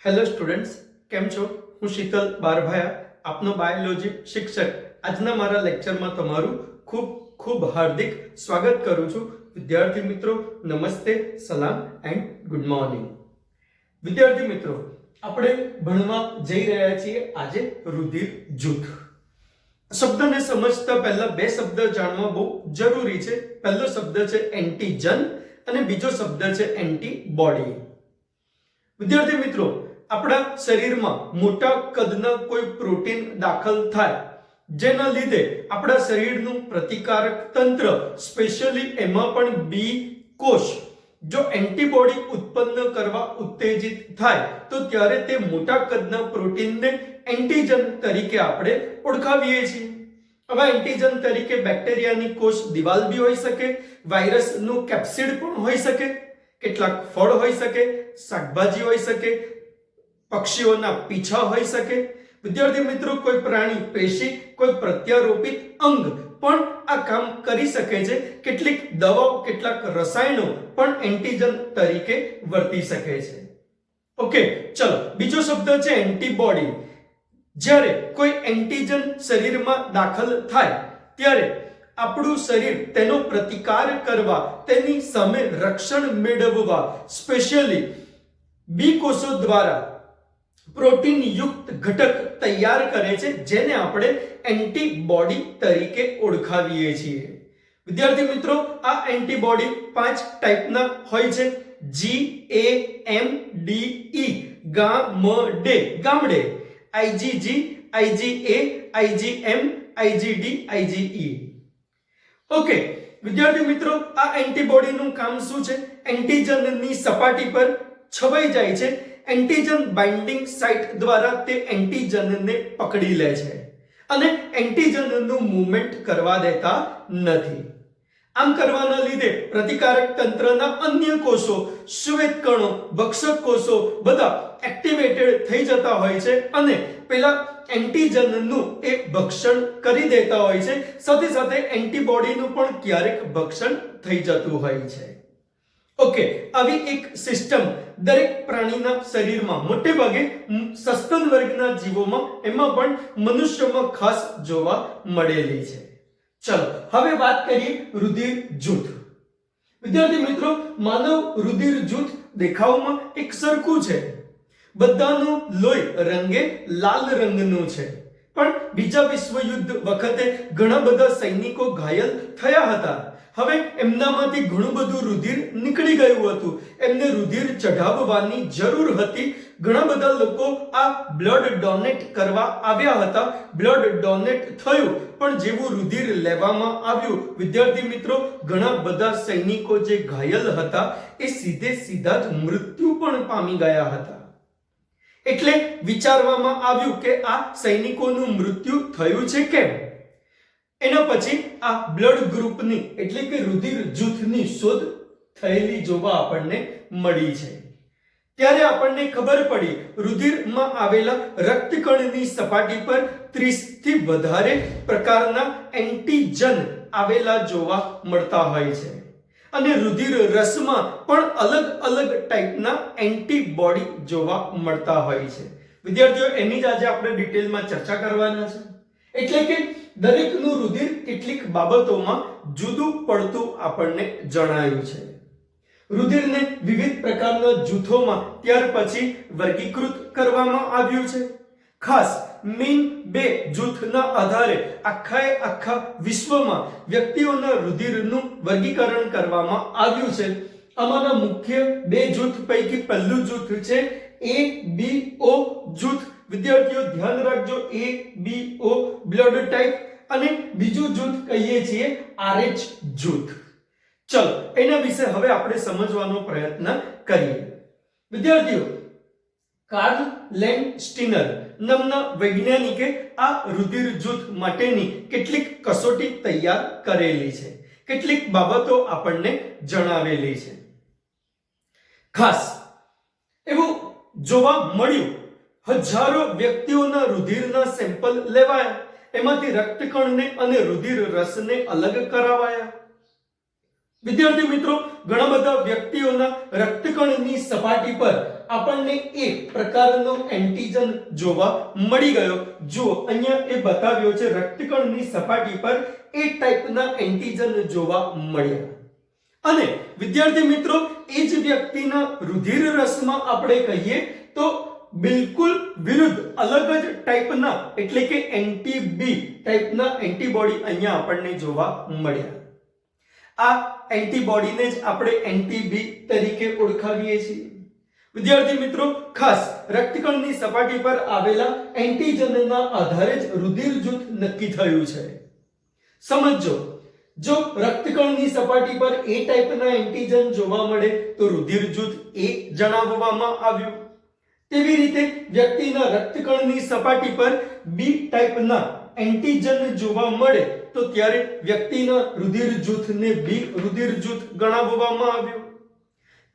Hello students, કેમ છો? હું શીતલ બારભાયા, આપનો બાયોલોજી શિક્ષક. આજના મારા લેક્ચરમાં તમારું ખૂબ ખૂબ હાર્દિક સ્વાગત કરું છું. વિદ્યાર્થી મિત્રો, નમસ્તે, સલામ એન્ડ ગુડ મોર્નિંગ. વિદ્યાર્થી મિત્રો, આપણે ભણવા જઈ રહ્યા છીએ આજે રુધિર જૂથ. શબ્દને સમજતા પહેલા બે શબ્દ જાણવા બહુ જરૂરી છે. પહેલો શબ્દ છે એન્ટીજન અને બીજો શબ્દ છે એન્ટીબોડી. વિદ્યાર્થી મિત્રો, આપણા શરીરમાં મોટા કદના કોઈ પ્રોટીન દાખલ થાય જેના લીધે આપણા શરીરનું પ્રતિકારક તંત્ર, સ્પેશિયલી એમાં પણ બી કોષ જો એન્ટીબોડી ઉત્પન્ન કરવા ઉત્તેજિત થાય તો ત્યારે તે મોટા કદના પ્રોટીનને એન્ટીજન તરીકે આપણે ઓળખાવીએ છીએ. હવે એન્ટીજન તરીકે બેક્ટેરિયાની કોષ દિવાલ બી હોઈ શકે, વાયરસનું કેપ્સિડ પણ હોઈ શકે, કેટલાક ફળ હોઈ શકે, શાકભાજી હોઈ શકે, પક્ષીઓના પીછા હોઈ શકે. વિદ્યાર્થી મિત્રો, કોઈ પ્રાણી પેશી, કોઈ પ્રત્યારોપિત અંગ પણ આ કામ કરી શકે છે. કેટલીક દવાઓ, કેટલાક રસાયણો પણ એન્ટીજન તરીકે વર્તી શકે છે. ઓકે, ચલો બીજો શબ્દ છે એન્ટીબોડી. જ્યારે કોઈ એન્ટીજન શરીરમાં દાખલ થાય ત્યારે આપણું શરીર તેનો પ્રતિકાર કરવા, તેની સામે રક્ષણ મેળવવા સ્પેશિયલી બી કોષો દ્વારા પ્રોટીન યુક્ત ઘટક તૈયાર કરે છે, જેને આપણે એન્ટીબોડી તરીકે ઓળખાવીએ છીએ. વિદ્યાર્થી મિત્રો, આ એન્ટીબોડી 5 ટાઈપના હોય છે. GAMDE ગામડે, ગામડે, IgG, IgA, IgM, IgD, IgE. Okay વિદ્યાર્થી મિત્રો, આ એન્ટીબોડીનું કામ શું છે? એન્ટીજનની સપાટી પર છવાઈ જાય છે. એન્ટીજન બાઇન્ડિંગ સાઇટ દ્વારા તે એન્ટીજનને પકડી લે છે અને એન્ટીજનનું મૂવમેન્ટ કરવા દેતા નથી. આમ કરવાના લીધે પ્રતિકારક તંત્રના અન્ય કોષો, શ્વેત કણો, ભક્ષક કોષો બધા એક્ટિવેટેડ થઈ જતા હોય છે અને પેલા એન્ટીજનનું એ ભક્ષણ કરી દેતા હોય છે. સાથે સાથે એન્ટીબોડીનું પણ ક્યારેક ભક્ષણ થઈ જતું હોય છે. ઓકે, આવી એક સિસ્ટમ દરેક પ્રાણીના શરીરમાં, મોટે ભાગે સસ્તન વર્ગના જીવોમાં, એમાં પણ મનુષ્યમાં ખાસ જોવા મળેલી છે. ચલો હવે વાત કરીએ રુધિર જૂથ. વિદ્યાર્થી મિત્રો, માનવ રુધિર જૂથ દેખાવમાં એક સરખું છે. બધાનું લોહી રંગે લાલ રંગનું છે. પણ બીજા વિશ્વયુદ્ધ વખતે ઘણા બધા સૈનિકો ઘાયલ થયા હતા. હવે એમનામાંથી ઘણું બધું રુધિર નીકળી ગયું હતું. એમને રુધિર ચઢાવવાની જરૂર હતી. ઘણા બધા લોકો આ બ્લડ ડોનેટ કરવા આવ્યા હતા. બ્લડ ડોનેટ થયું, પણ જેવું રુધિર લેવામાં આવ્યું, વિદ્યાર્થી મિત્રો, ઘણા બધા સૈનિકો જે ઘાયલ હતા એ સીધા જ મૃત્યુ પણ પામી ગયા હતા. એટલે વિચારવામાં આવ્યું કે આ સૈનિકોનું મૃત્યુ થયું છે કેમ? એના પછી આ બ્લડ ગ્રુપની એટલે કે રુધિર જૂથની શોધ થયેલી જોવા આપણને મળી છે. ત્યારે આપણને ખબર પડી રુધિરમાં આવેલા રક્તકણની સપાટી પર 30 થી વધારે પ્રકારના એન્ટીજન આવેલા જોવા મળતા હોય છે અને રુધિર રસમાં પણ અલગ અલગ ટાઈપના એન્ટીબોડી જોવા મળતા હોય છે. વિદ્યાર્થીઓ, એની જ આજે આપણે ડિટેલમાં ચર્ચા કરવાના છે. એટલે કે દરેકનું રુધિર કેટલીક બાબતોમાં જુદું પડતું આપણને જણાયું છે. રુધિરને વિવિધ પ્રકારના જૂથોમાં ત્યાર પછી વર્ગીકૃત કરવામાં આવ્યું છે. ખાસ મેઇન 2 જૂથના આધારે આખા વિશ્વમાં વ્યક્તિઓના રુધિરનું વર્ગીકરણ કરવામાં આવ્યું છે. આમાંના મુખ્ય 2 જૂથ પૈકી પહેલું જૂથ છે ABO જૂથ. વિદ્યાર્થીઓ ધ્યાન રાખજો, ABO બ્લડ ટાઈપ, અને બીજું જૂથ કહીએ છીએ RH જૂથ. ચલો એના વિશે હવે આપણે સમજવાનો પ્રયત્ન કરીએ. વિદ્યાર્થીઓ, કાર્લ લેન્ડસ્ટીનર નામના વૈજ્ઞાનિકે આ રુધિર જૂથ માટેની કેટલીક કસોટી તૈયાર કરેલી છે. કેટલીક બાબતો આપણને જણાવેલી છે. ખાસ એવું જોવા મળ્યું, હજારો વ્યક્તિઓના રુધિરના સેમ્પલ લેવાયા. એમાંથી રક્તકણને અને રુધિર રસને અલગ કરાવાયા. વિદ્યાર્થી મિત્રો, ઘણા બધા વ્યક્તિઓના રક્તકણની સપાટી પર આપણને એક પ્રકારનો એન્ટીજન જોવા મળી ગયો. જુઓ અહીંયા એ બતાવ્યો છે રક્તકણની સપાટી પર એ ટાઈપના એન્ટીજન જોવા મળ્યા. અને વિદ્યાર્થી મિત્રો એ જ વ્યક્તિના રુધિર રસમાં આપણે કહીએ તો બિલકુલ વિરુદ્ધ અલગ જ ટાઈપના એટલે કે એન્ટી બી ટાઈપના એન્ટીબોડી અહીંયા આપણને જોવા મળ્યા. આ એન્ટીબોડીને જ આપણે એન્ટી બી તરીકે ઓળખાવીએ છીએ. વિદ્યાર્થી મિત્રો ખાસ રક્તકણની સપાટી પર આવેલા એન્ટીજનના આધારે જ રુધિર જૂથ નક્કી થયું છે. સમજો, જો રક્તકણની સપાટી પર એ ટાઈપના એન્ટીજન જોવા મળે તો રુધિર જૂથ એ જણાવવામાં આવ્યું. તેવી રીતે વ્યક્તિના રક્તકણની સપાટી પર બી ટાઈપના એન્ટીજન જોવા મળે તો ત્યારે વ્યક્તિના રુધિર જૂથને બી રુધિર જૂથ ગણાવવામાં આવ્યું.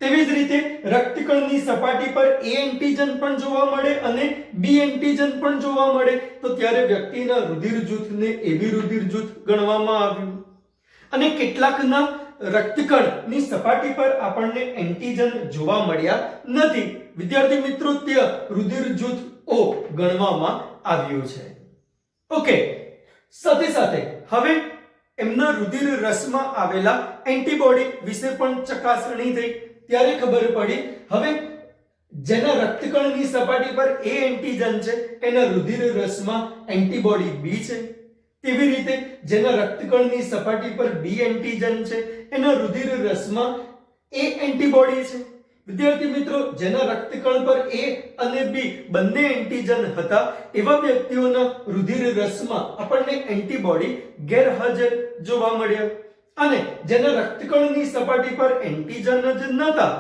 તેવી જ રીતે રક્તકણની સપાટી પર એ એન્ટીજન પણ જોવા મળે અને બી એન્ટીજન પણ જોવા મળે તો ત્યારે વ્યક્તિના રુધિર જૂથને એબી રુધિર જૂથ ગણવામાં આવ્યું. અને કેટલાકના રક્તકણની સપાટી પર આપણને એન્ટીજન જોવા મળ્યા નથી. વિદ્યાર્થી મિત્રો ત્યાં રુધિર જૂથ ઓ ગણવામાં આવ્યું છે. ઓકે, સાથે સાથે હવે એમના રુધિર રસમાં આવેલા એન્ટીબોડી વિશે પણ ચકાસણી થઈ. ત્યારે ખબર પડી હવે જેના રક્તકણની સપાટી પર એ એન્ટીજન છે એના રુધિર રસમાં એન્ટીબોડી બી છે. તેવી રીતે જેના રક્તકણની સપાટી પર બી એન્ટીજન છે એના રુધિર રસમાં એ એન્ટીબોડી છે. વિદ્યાર્થી મિત્રો જેના રક્તકણ પર એ અને બી બંને એન્ટીજન હતા એવા વ્યક્તિઓના રુધિર રસમાં આપણને એન્ટીબોડી ગેરહાજર જોવા મળ્યા. અને જેના રક્તકણની સપાટી પર એન્ટીજન જ નહોતા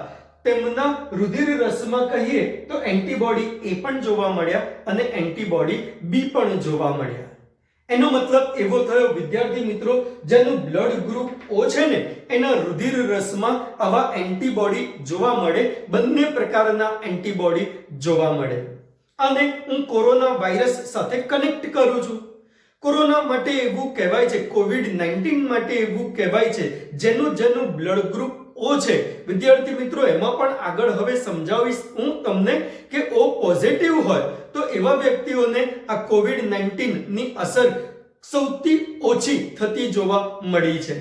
તેમના રુધિર રસમાં કહીએ તો એન્ટીબોડી એ પણ જોવા મળ્યા અને એન્ટીબોડી બી પણ જોવા મળ્યા. એનો મતલબ એવો થયો વિદ્યાર્થી મિત્રો જેનું બ્લડ ગ્રુપ O છે ને એના રુધિર રસમાં આવા એન્ટીબોડી જોવા મળે, બંને પ્રકારના એન્ટીબોડી જોવા મળે. અને હું કોરોના વાયરસ સાથે કનેક્ટ કરું છું. કોરોના માટે એવું કહેવાય છે, કોવિડ-19 માટે એવું કહેવાય છે જેનું બ્લડ ગ્રુપ O છે. વિદ્યાર્થી મિત્રો એમાં પણ આગળ હવે સમજાવીશ હું તમને કે O પોઝિટિવ હોય તો એવા વ્યક્તિઓને આ કોવિડ-19 ની અસર સૌથી ઓછી થતી જોવા મળી છે.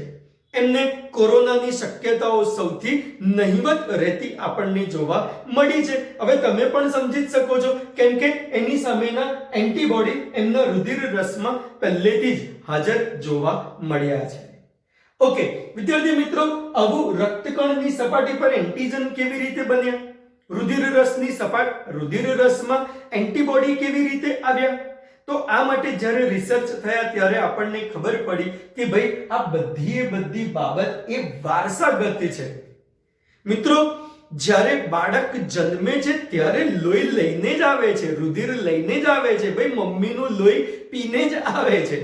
એમને કોરોનાની શક્યતાઓ સૌથી નહિવત રહેતી આપણને જોવા મળી છે. હવે તમે પણ સમજી શકો છો કેમ કે એની સામેના એન્ટીબોડી એમના રુધિર રસમાં પહેલેથી જ હાજર જોવા મળ્યા છે. ઓકે વિદ્યાર્થી મિત્રો, આવું રક્તકણની સપાટી પર એન્ટીજન કેવી રીતે બન્યા, રુધિર રસમાં એન્ટીબોડી કેવી રીતે આવ્યા, તો આ માટે જ્યારે રિસર્ચ થયા ત્યારે આપણને ખબર પડી કે ભાઈ આ બધી બાબત એ વારસાગત છે. મિત્રો જ્યારે બાળક જન્મે છે ત્યારે લોહી લઈને જ આવે છે, રુધિર લઈને જ આવે છે. ભાઈ મમ્મીનું લોહી પીને જ આવે છે.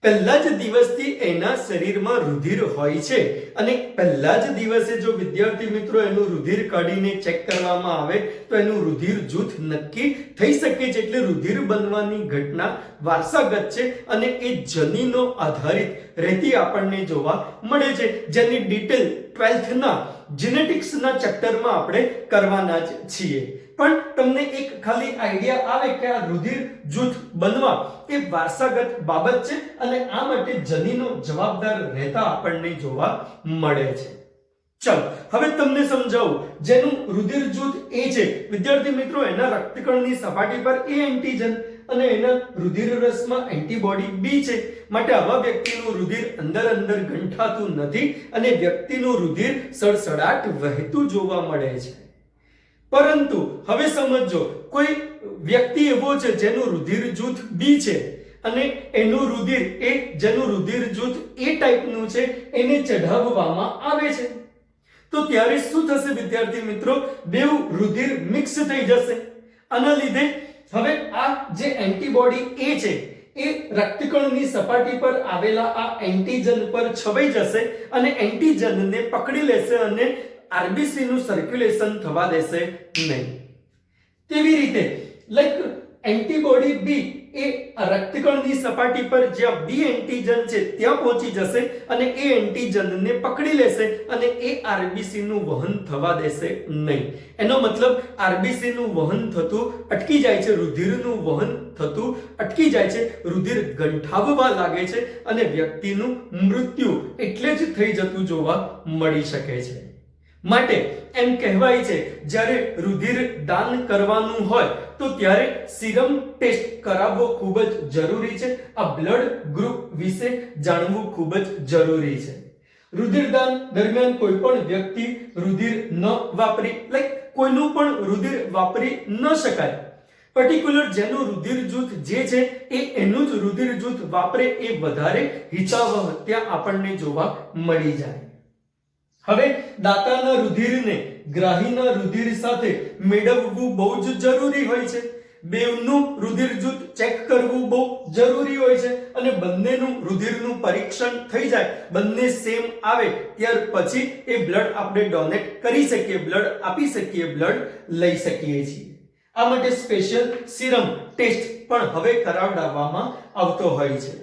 પહેલા જ દિવસથી એના શરીરમાં રુધિર હોય છે અને પહેલા જ દિવસે જો વિદ્યાર્થી મિત્રો એનું રુધિર કાઢીને ચેક કરવામાં આવે તો એનું રુધિર જૂથ નક્કી થઈ શકે છે. એટલે રુધિર બનવાની ઘટના વારસાગત છે અને એ જનીનો આધારિત રહેતી આપણને જોવા મળે છે, જેની ડિટેલ 12th ના જીનેટિક્સના ચેપ્ટરમાં આપણે કરવાના જ છીએ. પણ તમને એક ખાલી આઈડિયા આવે કે આ રુધિર જૂથ બનવા એ વારસાગત બાબત છે અને આ માટે જનીનો જવાબદાર રહેતા આપણને જોવા મળે છે. ચલો હવે તમને સમજાવું જેનું રુધિર જૂથ એ છે વિદ્યાર્થી મિત્રો એના રક્તકણની સપાટી પર એ એન્ટીજન અને એના રુધિર રસમાં એન્ટીબોડી બી છે. માટે આવા વ્યક્તિનું રુધિર અંદર ગંઠાતું નથી અને વ્યક્તિનું રુધિર સડસડાટ વહેતું જોવા મળે છે. પરંતુ હવે સમજો કોઈ વ્યક્તિ એવો છે જેનું રુધિર જૂથ બી છે અને એનું રુધિર એ જેનું રુધિર જૂથ એ ટાઈપનું છે એને ચઢાવવામાં આવે છે તો ત્યારે શું થશે વિદ્યાર્થી મિત્રો, બેઉ રુધિર મિક્સ થઈ જશે. આના લીધે હવે આ જે એન્ટીબોડી એ છે એ રક્તકણની સપાટી પર આવેલા આ એન્ટીજન પર છવાઈ જશે અને એન્ટીજનને પકડી લેશે અને આરબીસી નું સર્ક્યુલેશન થવા દેશે નહીં. તેવી રીતે લાઈક એન્ટીબોડી બી એ રક્તકણની સપાટી પર જ્યાં બી એન્ટીજન છે ત્યાં પહોંચી જશે અને એ એન્ટીજનને પકડી લેશે અને એ આરબીસી નું વહન થવા દેશે નહીં. એનો મતલબ આરબીસી નું વહન થતું અટકી જાય છે, રુધિરનું વહન થતું અટકી જાય છે, રુધિર ગંઠાવવા લાગે છે અને વ્યક્તિનું મૃત્યુ એટલે જ થઈ જતું જોવા મળી શકે છે. માટે એમ કહેવાય છે જ્યારે રુધિર દાન કરવાનું હોય તો ત્યારે સીરમ ટેસ્ટ કરાવવો ખૂબ જ જરૂરી છે. આ બ્લડ ગ્રુપ વિશે જાણવું ખૂબ જ જરૂરી છે. રુધિરદાન દરમિયાન કોઈ પણ વ્યક્તિ રુધિર ન વાપરી કોઈનું પણ રુધિર વાપરી ન શકાય. પર્ટિક્યુલર જેનું રુધિર જૂથ જે છે એ એનું જ રુધિર જૂથ વાપરે એ વધારે હિતાવહ ત્યાં આપણને જોવા મળી જાય. હવે દાતાના રુધિરને ગ્રાહીના રુધિર સાથે મેળવવું બહુ જ જરૂરી હોય છે. બેવનું રુધિર જૂથ ચેક કરવું બહુ જરૂરી હોય છે અને બંનેનું રુધિરનું પરીક્ષણ થઈ જાય, બંને સેમ આવે ત્યાર પછી એ બ્લડ આપણે ડોનેટ કરી શકીએ, બ્લડ આપી શકીએ, બ્લડ લઈ શકીએ છીએ. આ માટે સ્પેશિયલ સીરમ ટેસ્ટ પણ હવે કરાવડાવવામાં આવતો હોય છે.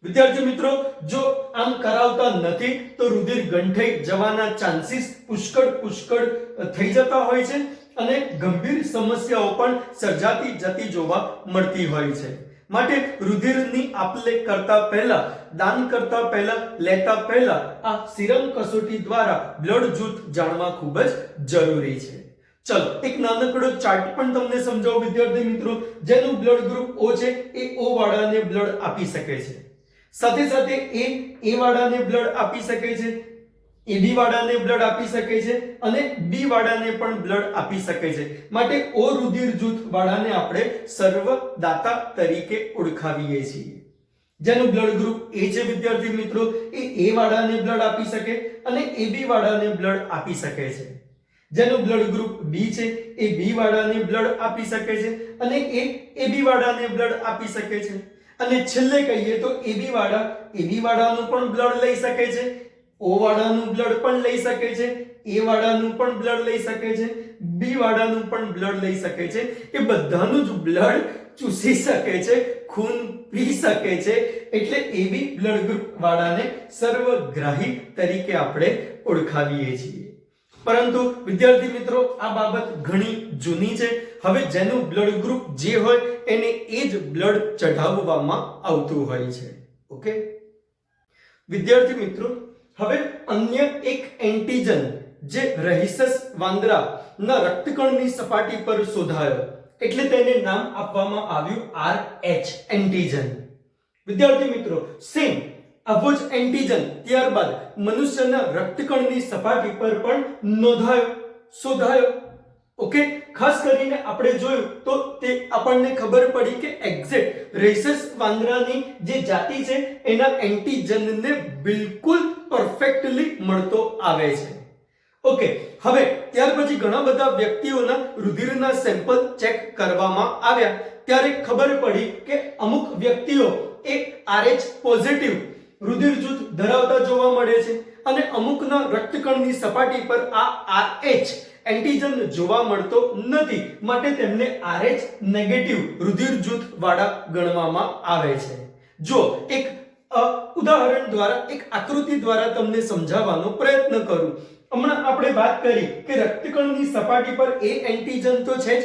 વિદ્યાર્થી મિત્રો, જો આમ કરાવતા નથી તો રુધિર ગંઠાઈ જવાના ચાન્સીસ પુષ્કળ થઈ જતા હોય છે અને ગંભીર સમસ્યાઓ પણ સર્જાતી જતી જોવા મળતી હોય છે. માટે રુધિરની આપલે કરતા પહેલા, દાન કરતા પહેલા, લેતા પહેલા આ સીરમ કસોટી દ્વારા બ્લડ જૂથ જાણવા ખૂબ જ જરૂરી છે. ચલો એક નાનકડો ચાર્ટ પણ તમને સમજાવું વિદ્યાર્થી મિત્રો. જેનું બ્લડ ગ્રુપ O છે એ O વાળાને બ્લડ આપી શકે છે, સાથે સાથે એ વાળાને બ્લડ આપી શકે છે, AB વાળાને બ્લડ આપી શકે છે અને B વાળાને પણ બ્લડ આપી શકે છે. માટે O રુધિર જૂથ વાળાને આપણે સર્વદાતા તરીકે ઓળખાવીએ છીએ. જેનું બ્લડ ગ્રુપ A છે વિદ્યાર્થી મિત્રો, એ A વાળાને બ્લડ આપી શકે અને AB વાળાને બ્લડ આપી શકે છે. જેનું બ્લડ ગ્રુપ B છે એ B વાળાને બ્લડ આપી શકે છે અને એ AB વાળાને બ્લડ આપી શકે છે. અને છેલ્લે કહીએ તો AB વાળાનું પણ બ્લડ લઈ શકે છે, O વાળાનું બ્લડ પણ લઈ શકે છે, A વાળાનું પણ બ્લડ લઈ શકે છે, B વાળાનું પણ બ્લડ લઈ શકે છે. એ બધાનું જ બ્લડ ચૂસી શકે છે, ખૂન પી શકે છે. એટલે AB બ્લડ ગ્રુપ વાળાને સર્વગ્રાહી તરીકે આપણે ઓળખાવીએ છીએ. પરંતુ વિદ્યાર્થી મિત્રો, આ બાબત ઘણી જૂની છે. હવે જેનું બ્લડ ગ્રુપ જે હોય એને એ જ બ્લડ ચઢાવવામાં આવતું હોય છે. ઓકે વિદ્યાર્થી મિત્રો, હવે અન્ય એક એન્ટીજન જે રહીસસ વાંદરાના રક્તકણની સપાટી પર શોધાયો એટલે તેને નામ આપવામાં આવ્યું RH એન્ટીજન. વિદ્યાર્થી મિત્રો, સેમ આવો જ એન્ટીજન ત્યારબાદ મનુષ્યના રક્તકણની સપાટી પર પણ શોધાયો. ઓકે, ખાસ કરીને આપણે જોયું તો તે આપણને ખબર પડી કે એક્ઝેક્ટ રહીસસ વાંદરાની જે જાતિ છે એના એન્ટીજનને બિલકુલ પરફેક્ટલી મળતો આવે છે. ઓકે, હવે ત્યાર પછી ઘણા બધા વ્યક્તિઓના રુધિરના સેમ્પલ ચેક કરવામાં આવ્યા ત્યારે ખબર પડી કે અમુક વ્યક્તિઓ એ RH પોઝિટિવ રુધિર જૂથ ધરાવતા જોવા મળે છે અને અમુકના રક્તકણની સપાટી પર આ RH એન્ટીજન જોવા મળતો નથી. માટે તેમને RH નેગેટિવ રુધિર જૂથ વાળા ગણવામાં આવે છે. જો એક ઉદાહરણ દ્વારા, એક આકૃતિ દ્વારા તમને સમજાવવાનો પ્રયત્ન કરું. હમણાં આપણે વાત કરી કે રક્તકણની સપાટી પર એ એન્ટીજન તો છે જ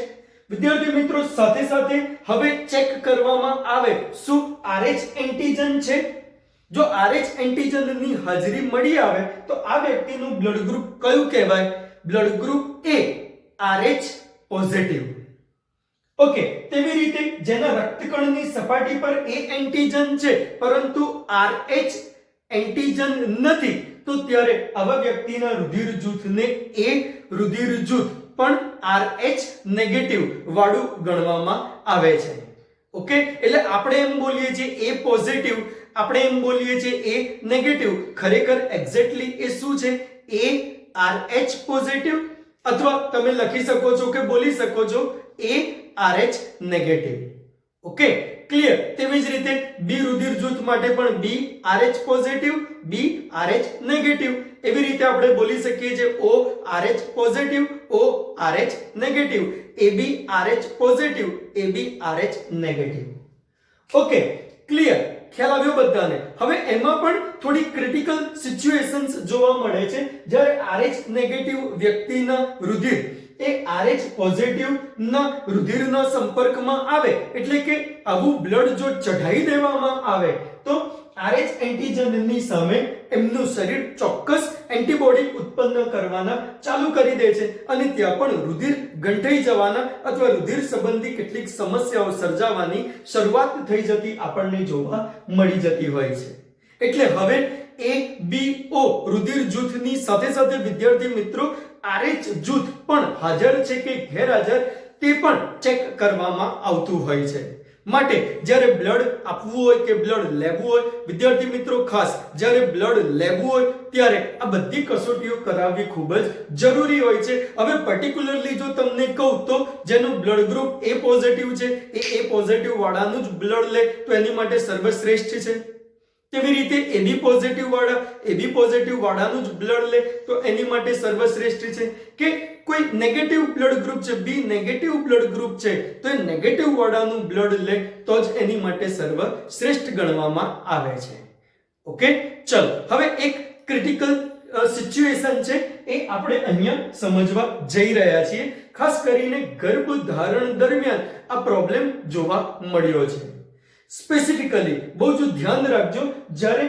વિદ્યાર્થી મિત્રો, સાથે સાથે હવે ચેક કરવામાં આવે શું RH એન્ટીજન છે. જો RH એન્ટીજનની હાજરી મળી આવે તો આ વ્યક્તિનું બ્લડ ગ્રુપ કયું કહેવાય? Blood group A, RH positive. Okay, તેવી રીતે જેના રક્તકણની સપાટી પર એ એન્ટીજન છે પરંતુ RH એન્ટીજન નથી તો ત્યારે આવા વ્યક્તિના રુધિર જૂથને એ રુધિર જૂથ પણ RH નેગેટિવ વાળું ગણવામાં આવે છે. ઓકે, એટલે આપણે એમ બોલીએ છીએ A પોઝિટિવ, આપણે એમ બોલીએ છીએ A નેગેટિવ. ખરેખર એક્ઝેક્ટલી એ શું છે? A RH પોઝિટિવ, અથવા તમે લખી શકો છો કે બોલી શકો છો A RH negative. Okay, clear. તેવી જ રીતે બી રુધિર જૂથ માટે પણ બી RH પોઝિટિવ, બી RH નેગેટિવ. એવી રીતે આપણે બોલી શકીએ છે O RH positive, O RH negative, AB RH positive, AB RH negative. Okay, clear. ખ્યાલ આવ્યો બધાને? હવે એમાં પણ થોડી ક્રિટિકલ સિચ્યુએશન્સ જોવા મળે છે જ્યારે RH નેગેટિવ વ્યક્તિના રુધિર એ RH પોઝિટિવ ના રુધિરના સંપર્કમાં આવે, એટલે કે આવું બ્લડ જો ચઢાઈ દેવામાં આવે તો RH એન્ટીજનની સામે એમનું શરીર ચોક્કસ એન્ટીબોડી ઉત્પન્ન કરવાના ચાલુ કરી દે છે અને ત્યાં પણ રુધિર ગંઠાઈ જવાના અથવા રુધિર સંબંધી કેટલીક સમસ્યાઓ સર્જાવાની શરૂઆત થઈ જતી આપણને જોવા મળી જતી હોય છે. એટલે હવે ABO રુધિર જૂથની સાથે સાથે વિદ્યાર્થી મિત્રો RH જૂથ પણ હાજર છે કે ગેરહાજર તે પણ ચેક કરવામાં આવતું હોય છે. માટે જ્યારે બ્લડ આપવું હોય કે બ્લડ લેવું હોય, વિદ્યાર્થી મિત્રો ખાસ જ્યારે બ્લડ લેવું હોય ત્યારે આ બધી કસોટીઓ કરાવવી ખૂબ જ જરૂરી હોય છે. હવે પર્ટિક્યુલરલી જો તમને કહું તો જેનું બ્લડ ગ્રુપ A પોઝિટિવ છે એ A પોઝિટિવ વાળાનું જ બ્લડ લે તો એની માટે સર્વશ્રેષ્ઠ છે. તેવી રીતે AB પોઝિટિવ વાળા AB પોઝિટિવ વાળાનું જ બ્લડ લે તો એની માટે સર્વશ્રેષ્ઠ છે. કે કોઈ નેગેટિવ બ્લડ ગ્રુપ છે, B નેગેટિવ બ્લડ ગ્રુપ છે તો એ નેગેટિવ વાળાનું બ્લડ લે તો જ એની માટે સર્વશ્રેષ્ઠ ગણવામાં આવે છે. ઓકે, ચલો હવે એક ક્રિટિકલ સિચ્યુએશન છે એ આપણે અહીંયા સમજવા જઈ રહ્યા છીએ. ખાસ કરીને ગર્ભધારણ દરમિયાન આ પ્રોબ્લેમ જોવા મળ્યો છે. સ્પેસિફિકલી બહુ જ ધ્યાન રાખજો, જ્યારે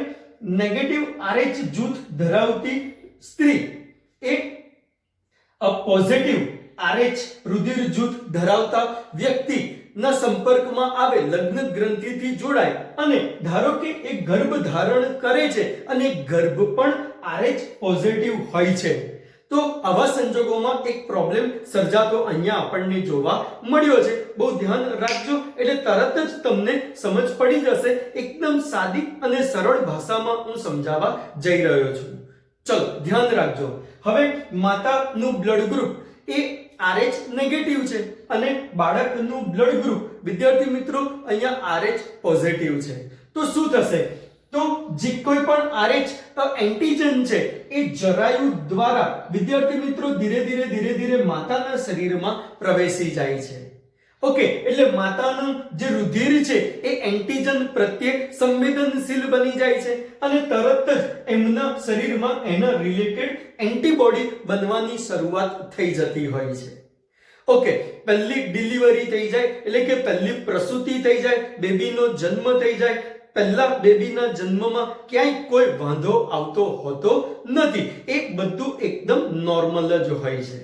નેગેટિવ RH જૂથ ધરાવતી સ્ત્રી એ પોઝિટિવ RH રુધિર જૂથ ધરાવતા વ્યક્તિના સંપર્કમાં આવે, લગ્ન ગ્રંથિથી જોડાય અને ધારો કે એ ગર્ભ ધારણ કરે છે અને ગર્ભ પણ RH પોઝિટિવ હોય છે તો આવા સંજોગોમાં એક પ્રોબ્લેમ સર્જાતો અહીંયા આપણને જોવા મળ્યો છે. બહુ ધ્યાન રાખજો એટલે તરત જ તમને સમજ પડી જશે. એકદમ સાદી અને સરળ ભાષામાં હું સમજાવવા જઈ રહ્યો છું. ચલો ધ્યાન રાખજો. હવે માતાનું બ્લડ ગ્રુપ એ RH નેગેટિવ છે અને બાળકનું બ્લડ ગ્રુપ વિદ્યાર્થી મિત્રો અહીંયા RH પોઝિટિવ છે. તો શું થશે? તો જે કોઈ પણ RH એન્ટીજન છે એ જરાયુ દ્વારા વિદ્યાર્થી મિત્રો ધીરે ધીરે માતાના શરીરમાં પ્રવેશી જાય છે. ઓકે, એટલે માતાનું જે રુધિર છે એ એન્ટીજન પ્રત્યે સંવેદનશીલ બની જાય છે અને તરત જ એમના શરીરમાં એના રિલેટેડ એન્ટીબોડી બનવાની શરૂઆત થઈ જતી હોય છે. ઓકે, પહેલી ડિલિવરી થઈ જાય એટલે કે પહેલી પ્રસૂતિ થઈ જાય, બેબીનો જન્મ થઈ જાય, પહેલા બેબીના જન્મમાં ક્યાંય કોઈ વાંધો આવતો હોતો નથી. એ બધું એકદમ નોર્મલ જ હોય છે.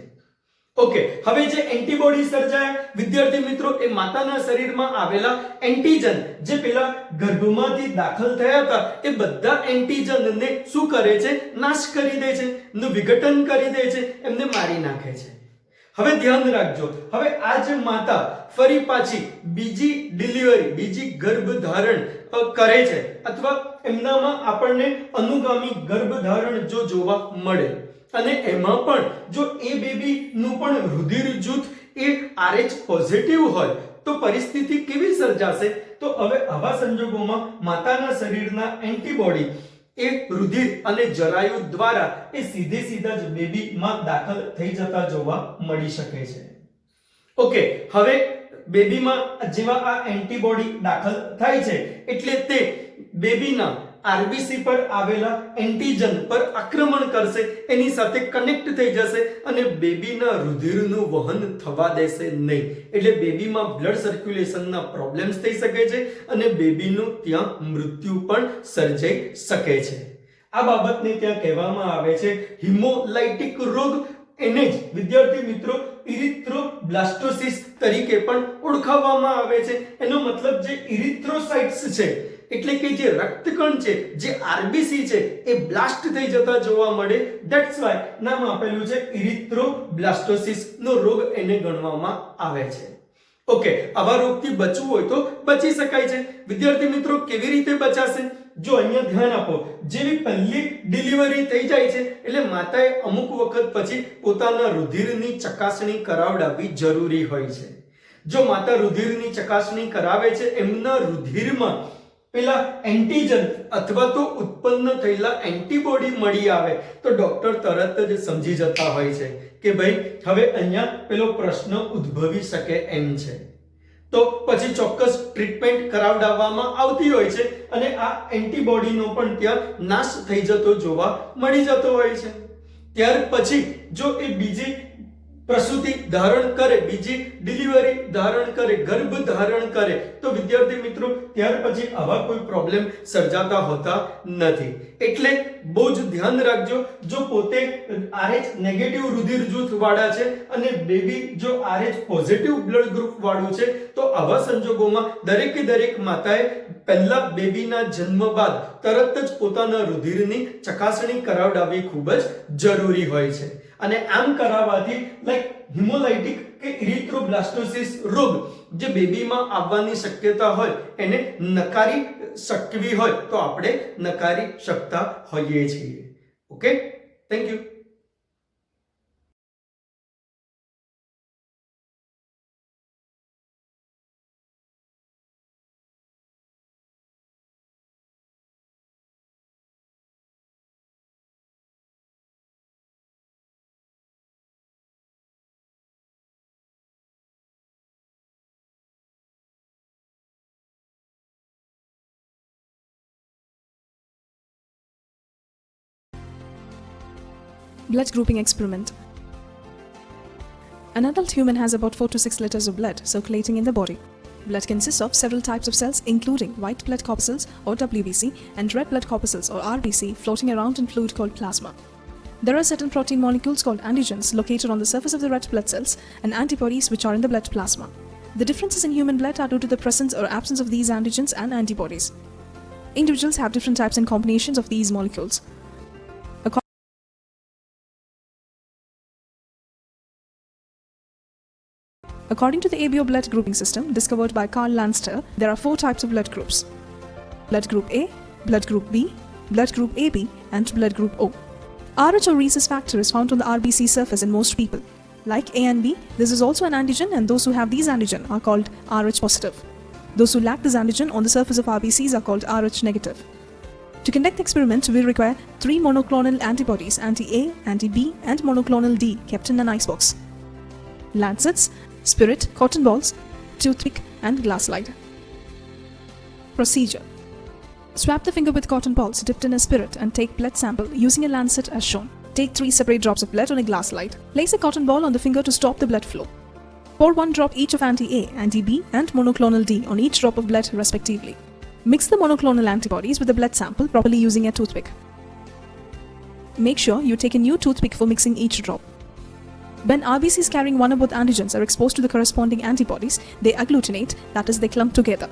ઓકે, હવે જે એન્ટીબોડી સર્જાય વિદ્યાર્થી મિત્રો એ માતાના શરીરમાં આવેલા એન્ટીજન જે પેલા ગર્ભમાંથી દાખલ થયા હતા એ બધા એન્ટીજનને શું કરે છે? નાશ કરી દે છે, એનું વિઘટન કરી દે છે, એમને મારી નાખે છે. હવે ધ્યાન રાખજો, હવે આ જે માતા ફરી પાછી બીજી ડિલિવરી, બીજી ગર્ભધારણ કરે છે અથવા એમનામાં આપણને અનુગામી ગર્ભધારણ જો જોવા મળે અને એમાં પણ જો એ બેબી નું પણ રુધિર જૂથ એ RH પોઝિટિવ હોય તો પરિસ્થિતિ કેવી સર્જાશે? તો હવે આવા સંજોગોમાં માતાના શરીરના એન્ટીબોડી એ રુધિર અને જરાયુ દ્વારા એ સીધા જ બેબીમાં દાખલ થઈ જતા જોવા મળી શકે છે. ઓકે, હવે બેબીમાં જેવા આ એન્ટીબોડી દાખલ થાય છે એટલે તે બેબીના RBC પર આવેલા એન્ટીજન પર આક્રમણ કરશે, એની સાથે કનેક્ટ થઈ જશે અને બેબીના રુધિરનું વહન થવા દેશે નહીં. એટલે બેબીમાં બ્લડ સર્ક્યુલેશનના પ્રોબ્લેમ્સ થઈ શકે છે અને બેબીનું ત્યાં મૃત્યુ પણ સર્જાઈ શકે છે. આ બાબતને ત્યાં કહેવામાં આવે છે હિમોલાઇટિક રોગ. એને જ વિદ્યાર્થી મિત્રો ઇરિથ્રોબ્લાસ્ટોસિસ તરીકે પણ ઓળખાવવામાં આવે છે. એનો મતલબ જે ઇરિથ્રોસાઇટ્સ છે એટલે કે જે રક્તકણ છે, જે RBC છે એ બ્લાસ્ટ થઈ જતા જોવા મળે. ધેટ્સ વાય નામ આપેલું છે ઇરિથ્રોબ્લાસ્ટોસિસ નો રોગ એને ગણવામાં આવે છે. ઓકે, આવા રોગથી બચવું હોય તો બચી શકાય છે. વિદ્યાર્થી મિત્રો કેવી રીતે બચાશે? જો અહીંયા ધ્યાન આપો, જેવી પહેલી ડિલિવરી થઈ જાય છે એટલે માતાએ અમુક વખત પછી પોતાના રુધિરની ચકાસણી કરાવડાવવી જરૂરી હોય છે. જો માતા રુધિરની ચકાસણી કરાવે છે, એમના રુધિરમાં પેલા એન્ટીજન અથવા તો ઉત્પન્ન થયેલા એન્ટીબોડી મળી આવે તો ડોક્ટર તરત જ સમજી જતા હોય છે કે ભાઈ હવે અહીંયા પેલો પ્રશ્ન ઉદ્ભવી શકે એમ છે, તો પછી ચોક્કસ ટ્રીટમેન્ટ કરાવડાવવામાં આવતી હોય છે અને આ એન્ટીબોડીનો પણ ત્યાં નાશ થઈ જતો જોવા મળી જતો હોય છે. ત્યાર પછી જો એ બીજી પ્રસૂતિ ધારણ કરે, બીજી ડિલિવરી ધારણ કરે, ગર્ભ ધારણ કરે તો વિદ્યાર્થી મિત્રો ત્યાર પછી આવા કોઈ પ્રોબ્લેમ સર્જાતા હોતા નથી. એટલે બહુ જ ધ્યાન રાખજો, જો પોતે RH નેગેટિવ રુધિર જૂથ વાળા છે અને બેબી જો RH પોઝિટિવ બ્લડ ગ્રુપ વાળું છે તો આવા સંજોગોમાં દરેક માતાએ પહેલા બેબીના જન્મ બાદ તરત જ પોતાના રુધિરની ચકાસણી કરાવડાવવી ખૂબ જ જરૂરી હોય છે. અને આમ કરાવવાથી લાઈક હિમોલાઇટિક કે ઇરિથ્રોબ્લાસ્ટોસિસ રોગ જે બેબીમાં આવવાની શક્યતા હોય એને નકારી શકવી હોય તો આપણે નકારી શકતા હોઈએ છીએ. Okay, thank you. Blood grouping experiment. An adult human has about 4 to 6 liters of blood circulating in the body. Blood consists of several types of cells including white blood corpuscles or WBC and red blood corpuscles or RBC floating around in fluid called plasma. There are certain protein molecules called antigens located on the surface of the red blood cells and antibodies which are in the blood plasma. The differences in human blood are due to the presence or absence of these antigens and antibodies. Individuals have different types and combinations of these molecules. According to the ABO blood grouping system discovered by Karl Landster, there are 4 types of blood groups: blood group A, blood group B, blood group AB, and blood group O. RH or rhesus factor is found on the RBC surface in most people. Like A and B, this is also an antigen, and those who have these antigen are called RH positive. Those who lack this antigen on the surface of RBCs are called RH negative. To conduct the experiment, we require 3 monoclonal antibodies, anti-A, anti-B, and monoclonal D, kept in an icebox, lancets, spirit, cotton balls, toothpick, and glass slide. Procedure: swab the finger with cotton balls dipped in a spirit and take blood sample using a lancet as shown. Take 3 separate drops of blood on a glass slide. Place a cotton ball on the finger to stop the blood flow. Pour 1 drop each of anti-A, anti-B, and monoclonal D on each drop of blood respectively. Mix the monoclonal antibodies with the blood sample properly using a toothpick. Make sure you take a new toothpick for mixing each drop. When RBCs carrying one or both antigens are exposed to the corresponding antibodies, they agglutinate, that is, they clump together.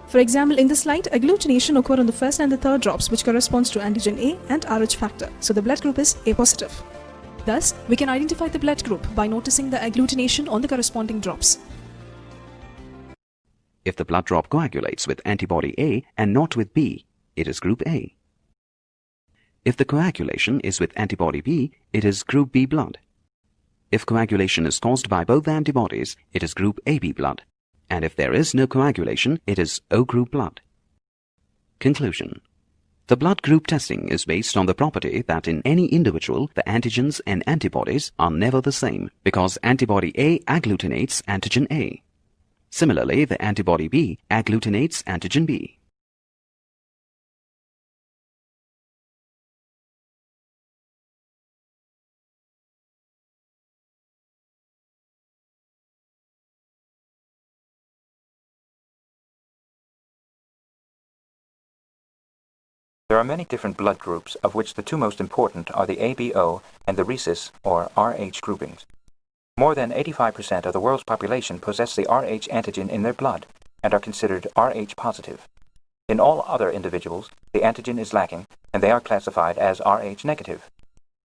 For example, in this slide, agglutination occurred on the first and the third drops, which corresponds to antigen A and RH factor, so the blood group is A positive. Thus, we can identify the blood group by noticing the agglutination on the corresponding drops. If the blood drop coagulates with antibody A and not with B, it is group A. If the coagulation is with antibody B, it is group B blood. If coagulation is caused by both antibodies, it is group AB blood. And if there is no coagulation, it is O group blood. Conclusion: the blood group testing is based on the property that in any individual, the antigens and antibodies are never the same, because antibody A agglutinates antigen A. Similarly, the antibody B agglutinates antigen B. There are many different blood groups, of which the 2 most important are the ABO and the rhesus or RH groupings. More than 85% of the world's population possess the RH antigen in their blood and are considered RH positive. In all other individuals, the antigen is lacking and they are classified as RH negative.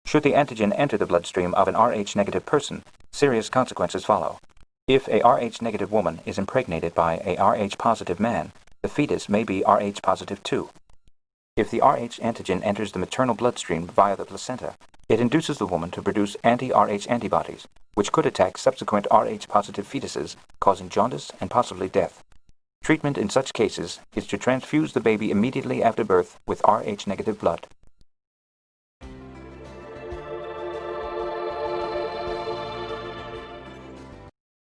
Should the antigen enter the bloodstream of an RH negative person, serious consequences follow. If a RH negative woman is impregnated by a RH positive man, the fetus may be RH positive too. If the RH antigen enters the maternal bloodstream via the placenta, It induces the woman to produce anti-Rh antibodies, which could attack subsequent Rh-positive fetuses, causing jaundice and possibly death. Treatment in such cases is to transfuse the baby immediately after birth with Rh-negative blood.